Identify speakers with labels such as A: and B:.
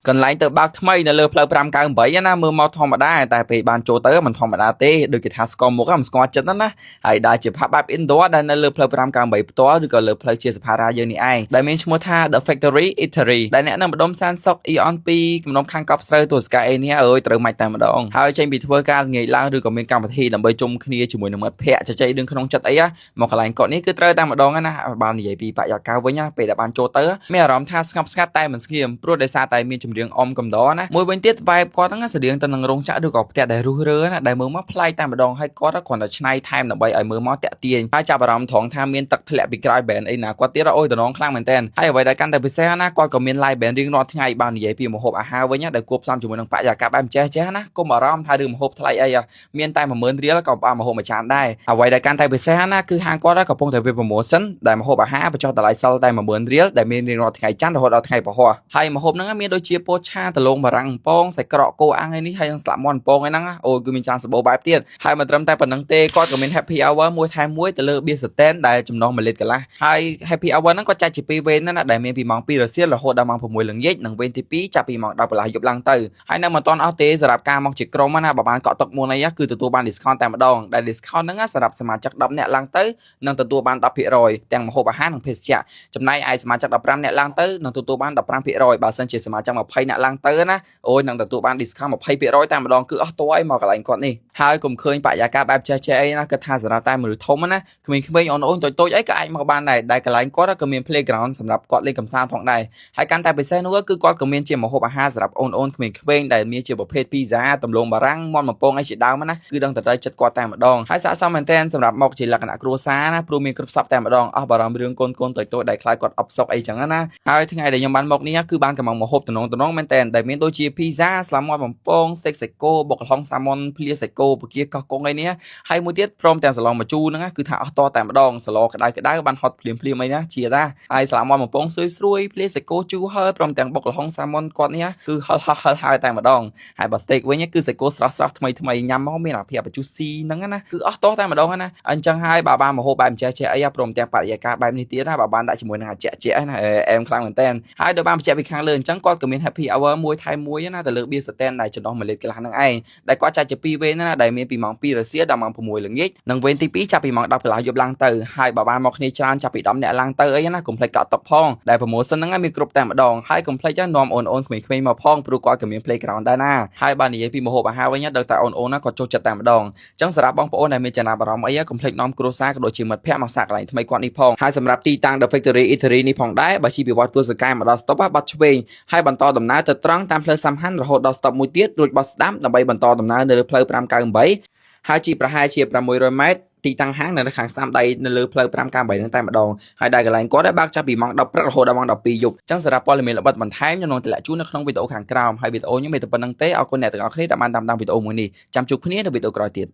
A: កន្លែងទៅបើកថ្មីនៅលើផ្លូវ598ណាមើលមកធម្មតាតែពេលបានចូលទៅមិនធម្មតាទេដូចគេថាស្គាល់មុខមិនស្គាល់ចិត្តណាហើយដែលជាផាប់បែប indoor ដែលនៅលើផ្លូវ598ផ្ទាល់ឬក៏លើផ្លូវជាសភារាយើងនេះឯងដែលមានឈ្មោះថា The Factory Eatery ដែលអ្នកនៅម្ដុំសានសុក Eon 2កំណុំខាងកប់ស្រូវទស្សកាអេនេះអើយត្រូវមាច់តែម្ដងហើយចេញពីធ្វើការងាយឡើងឬក៏មានកម្មវិធីដើម្បីជុំគ្នាជាមួយនឹងមិត្តភ័ក្តិជជែករឿងក្នុងចិត្តអីមកកន្លែងកក់នេះគឺត្រូវតែម្ដងណាបាននិយាយពីបរិយាកាសវិញណាពេលដែលបានចូលទៅមានអារម្មណ៍ថាស្ងប់ស្ងាត់តែមិនស្ងៀមព្រោះដោយសារតែមានចម្រៀងអមកំដរណាមួយវិញទៀត vibe គាត់ហ្នឹងស្តៀងទៅនឹងរោងចក្រឬក៏ផ្ទះដែលរុះរើណាដែលមើលមកប្លែកតែម្ដងហើយគាត់គ្រាន់តែឆ្នៃថែមដើម្បីឲ្យមើលមកតាក់ទាញហើយចាប់អារម្មណ៍ត្រង់ថាមានទឹកធ្លាក់ពីក្រោយ band អីណាគាត់ទៀតអូយតំណងខ្លាំងមែនតើហើយអ្វីដែលកាន់តែពិសេសណាគាត់ក៏មាន live band រៀងរាល់ថ្ងៃបាននិយាយពីម្ហូបអាហារវិញណាដែលគួបផ្សំជាមួយនឹងបរិយាកាសបែបចេះណាកុំអារម្មណ៍ថារឿងម្ហូបថ្លៃអីមានតែ10000រៀលក៏បានម្ហូបមួយចានដែរអ្វីដែលកាន់តែពិសេសណាគឺហាងគាត់កំពុងតែវា promotion ដែលម្ហូបអាហារបញ្ចុះតម្លៃសល់តែ10000រៀលដែលមានរៀងរាល់ថ្ងៃច័ន្ទរហូតដល់ថ្ងៃពហុហើយម្ហូបហ្នឹងមានដូចជាពោតឆាដលងបារាំងអំពងសាច់ក្រកគោអាំងឯនេះហើយនឹងស្លាក់មាន់អំពងឯហ្នឹងអូគឺមានច្រើនសម្បូរបែបទៀតហើយមិនត្រឹមតែប៉ុណ្្នឹងទេគាត់ក៏មាន happy hour មួយថែមមួយទៅលើ beer stand ដែលចំណុះ1លីត្រកន្លះហើយ happy hour ហ្នឹងគាត់ចែកជា2វេនណាដែលមានពីម៉ោង2រសៀលរហូតដល់ម៉ោង6ល្ងាចនិងវេនទី2ចាប់ពីម៉ោង10កន្លះយប់ឡើងទៅហើយនៅមិនទាន់អស់ទេសម្រាប់ការមកជាក្រុមណាបើបានកក់តុកមុនអីគឺទទួលបាន discount តែម្ដងដែល discount ហ្នឹងសម្រាប់សមាជិក10នាក់ឡើងទៅនឹងទទួលបាន 10% ទាំងម្ហូបអាហារនិងភេសជ្ជៈចំណែកឯសមាជិក15នាក់ឡើងទៅនឹងទទួលបាន 15% បើសិនជាសមាជិក20នាក់ឡើងទៅណាអូយនឹងទទួលបាន discount 20% តែម្ដងគឺអស់តួអីមកកន្លែងគាត់នេះហើយកុំឃើញបរិយាកាសបែបចេះអីណាគិតថាសម្រាប់តែមនុស្សធំណាក្មេងៗអូនៗតូចៗអីក៏អាចមកបានដែរកន្លែងគាត់ក៏មាន playground សម្រាប់គាត់លេងកម្សាន្តផងដែរហើយកាន់តែពិសេសនោះគឺគាត់ក៏មានជាម្ហូបអាហារសម្រាប់អូនៗក្មេងៗដែលមានជាប្រភេទ pizza ដំឡូងបារាំងមាន់បំពងអីជាដើមណាគឺដឹងតែទៅចិត្តគាត់តែម្ដងហើយស័ក្តិសមមែនទែនសម្រាប់មកជាលក្ខណៈគ្រួសារណាព្រោះមានគ្រប់សពតែម្ដងអស់បារម្ភរឿងកូនតូចៗដែលខ្លាចគាត់អប់សុកអីចឹងណាហើយថ្ងៃដែលខ្ញុំបានមកនេះគឺបានកំងម្ហូបតំណងមែនទែនដែលមានដូចជា pizza ស្លាមាន់បំពង steak សាច់គោបុកល្ហុងសាម៉ុនភ្លាសាច់គោពគាកោះកុងអីនេះហើយមួយទៀតព្រមទាំងសាឡុងម្ជូរហ្នឹងគឺថាអស់តតែម្ដងសាឡក្តៅបានហត់ភ្លាមអីណាជាតាហើយស្លាមាន់បំពងស្រួយភ្លាសាច់គោជូរហើយព្រមទាំងបុកល្ហុងសាម៉ុនគាត់នេះគឺហឹលហើយតែម្ដងហើយបើ steak វិញគឺសាច់គោស្រស់ថ្មីញ៉ាំមកមានអាភាព juicy ហ្នឹងណាគឺអស់តតែម្ដងណាអញ្ចឹងហើយបើបានម្ហូបបែបចេះអីព្រមទាំងបរិយាកាសបែបនេះទៀតណាបើបានដាក់ជាមួយនឹងអាចេះណាអែមខ្លាំងមែនតើហើយដោយបានបញ្ជាក់ពីខាងលើអញ្ចឹងគាត់ក៏មាន happy hour មួយថែមមួយណាទៅលើ beer stand ដែលចំណុះ1លីត្រកន្លះហ្នឹងឯងដែលគាត់ចាច់ជា2វេនណាដែលមានពីម៉ោង2រសៀលដល់ម៉ោង6ល្ងាចនិងវេនទី2ចាប់ពីម៉ោង10កន្លះយប់ឡើងទៅហើយបើបានមកគ្នាច្រើនចាប់ពី10នាក់ឡើងទៅអីណាកុំភ្លេចកក់តុកផងដែល promotion ហ្នឹងមានគ្រប់តែម្ដងហើយកុំភ្លេចនាំអូនក្មេងៗមកផងព្រោះគាត់ក៏មាន playground ដែរណាហើយបើនិយាយពីម្ហូបអាហារវិញដឹងតែអូនណាគាត់ចូលចិត្តតែម្ដងអញ្ចឹងសម្រាប់បងប្អូនដែលមានចំណាប់អារម្មណ៍អីកុំភ្លេចនាំគ្រួសារក៏ដូចជាមិត្តភ័ក្តិមកសាកកន្លែងថ្មីគាត់នេះផងហើយសម្រាប់ទីតាំង The Factory Eatery នេះផងដែរបើជីពីវត្តទួលសកែមកដល់ stop បាត់ឆ្វេងហើយបន្តដំណើរទៅត្រង់តាមផ្លូវសំខាន់រហូតដល់ stop មួយទៀតរួចបោះស្ដាំដើម្បីបន្តដំណើរនៅលើផ្លូវ598ហើយជីប្រហែលជា600ម៉ែត្រទីតាំងហាងនៅខាងស្ដាំដៃនៅលើផ្លូវ598ហ្នឹងតែម្ដងហើយដែលកន្លែងគាត់បើកចាប់ពីម៉ោង10ព្រឹករហូតដល់ម៉ោង12យប់អញ្ចឹងសម្រាប់ព័ត៌មានល្បិតបន្ថែមខ្ញុំនឹងតម្លាក់ជូននៅក្នុងវីដេអូខាងក្រោមហើយវីដេអូនេះមានតែប៉ុណ្្នឹងទេអរគុណអ្នកទាំងអស់គ្នាដែលបានតាមដានវីដេអូមួយនេះចាំជួបគ្នានៅវីដេអូក្រោយទៀត